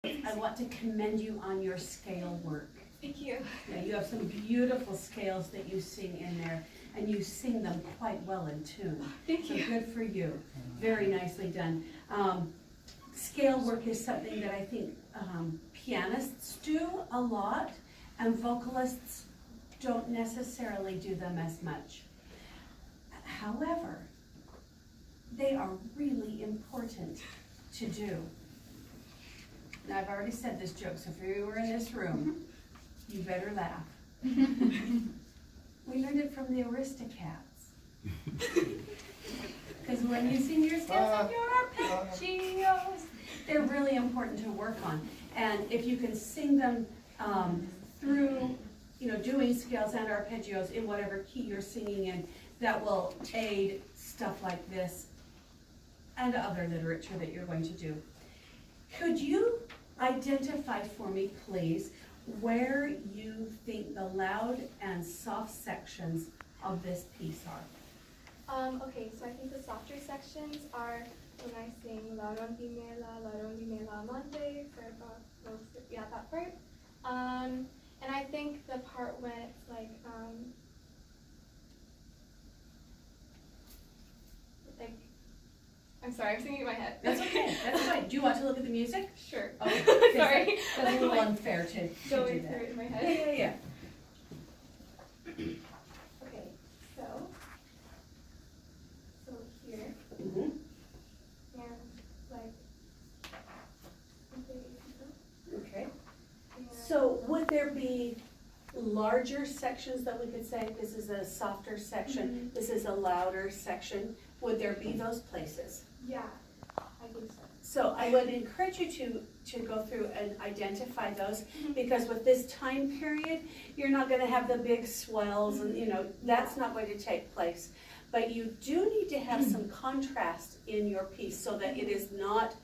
I want to commend you on your scale work. Thank you. Yeah, you have some beautiful scales that you sing in there, and you sing them quite well in tune. Thank you. So good for you. Very nicely done. Scale work is something that I think pianists do a lot, and vocalists don't necessarily do them as much. However, they are really important to do. Now, I've already said this joke, so if you were in this room, you better laugh. We learned it from the Aristocats. Because when you sing your scales and your arpeggios, they're really important to work on. And if you can sing them through, doing scales and arpeggios in whatever key you're singing in, that will aid stuff like this and other literature that you're going to do. Could you identify for me, please, where you think the loud and soft sections of this piece are? Okay, so I think the softer sections are when I sing la rondine la amante, yeah, that part. And I think the part when it's like I'm sorry, I'm singing in my head. That's okay, that's fine. Do you want to look at the music? Sure. Oh, sorry. That's a little unfair to do Going that. through it in my head. Yeah. Okay, so here, Mm-hmm. and like, Okay. and So would there be larger sections that we could say, this is a softer section, this is a louder section? Would there be those places? yeah, I think so. So I would encourage you to go through and identify those, because with this time period, you're not gonna have the big swells and, that's not going to take place. But you do need to have some contrast in your piece so that it is not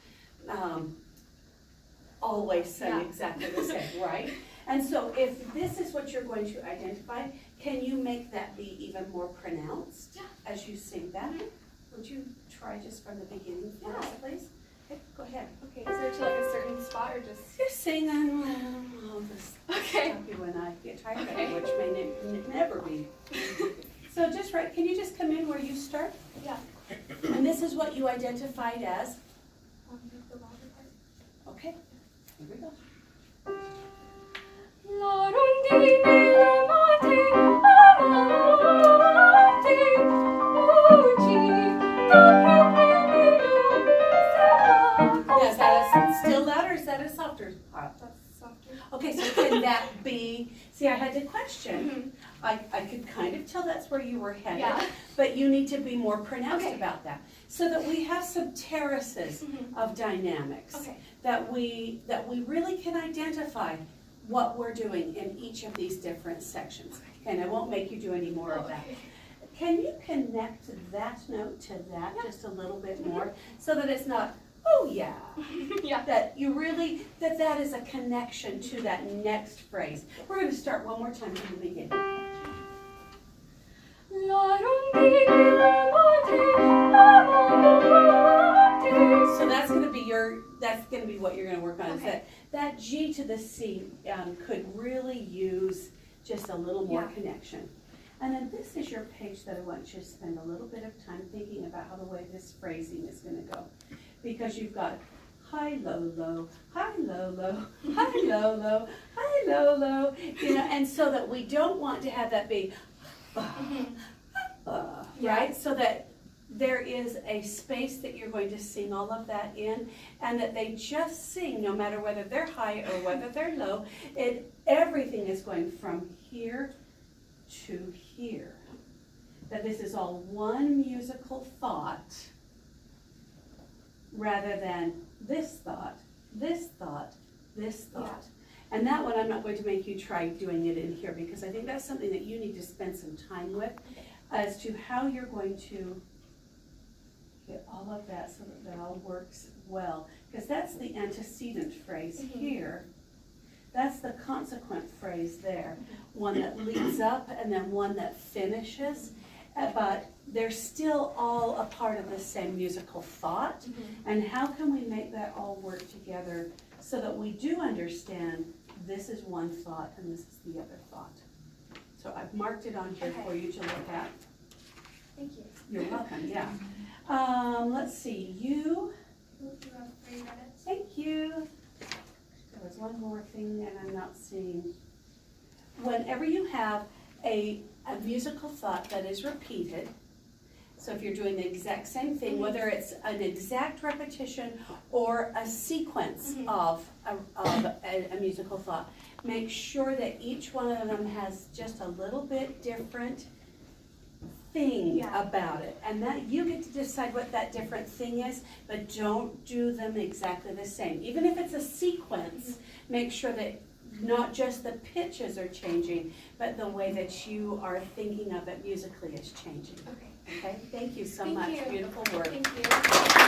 always sung exactly the same, right? And so if this is what you're going to identify, can you make that be even more pronounced as you sing that? Would you try just from the beginning for us, please? Okay, go ahead. Okay, is there to like a certain spot or just? Just sing and I'll just Okay. stop you when I get tired of it, which may never be. So just right, can you just come in where you start? Yeah. And this is what you identified as? The louder part. Okay, here we go. La rondine amante, Yeah, is that still loud or is that a softer part? That's softer. Okay, so can that be, see, I had to question. I could kind of tell that's where you were headed, Yeah. but you need to be more pronounced Okay. about that. So that we have some terraces of dynamics. Okay. That we really can identify what we're doing in each of these different sections. And I won't make you do any more of that. Okay. Can you connect that note to that just a little bit more so that it's not, oh yeah, Yeah. that you really, that is a connection to that next phrase. We're going to start one more time from the beginning. La rondine amante. So that's going to be what you're going to work on. Okay. Is that G to the C could really use just a little more connection. And then this is your page that I want you to spend a little bit of time thinking about how the way this phrasing is going to go. Because you've got high, low, low, high, low, low, high, low, low, high, low, low, and so that we don't want to have that be, right? So that there is a space that you're going to sing all of that in, and that they just sing, no matter whether they're high or whether they're low, everything is going from here to here. That this is all one musical thought, rather than this thought, this thought, this thought. And that one I'm not going to make you try doing it in here, because I think that's something that you need to spend some time with as to how you're going to get all of that so that that all works well. Because that's the antecedent phrase here. That's the consequent phrase there. One that leads up and then one that finishes. But they're still all a part of the same musical thought. And how can we make that all work together so that we do understand this is one thought and this is the other thought. So I've marked it on here Okay. for you to look at. Thank you. You're welcome, yeah. Let's see, you, thank you. There was one more thing that I'm not seeing. Whenever you have a musical thought that is repeated, so if you're doing the exact same thing, whether it's an exact repetition or a sequence of a musical thought, make sure that each one of them has just a little bit different thing about it. And that you get to decide what that different thing is, but don't do them exactly the same. Even if it's a sequence, make sure that not just the pitches are changing, but the way that you are thinking of it musically is changing. Okay. Okay, thank you so Thank much. you. Beautiful work. Thank you.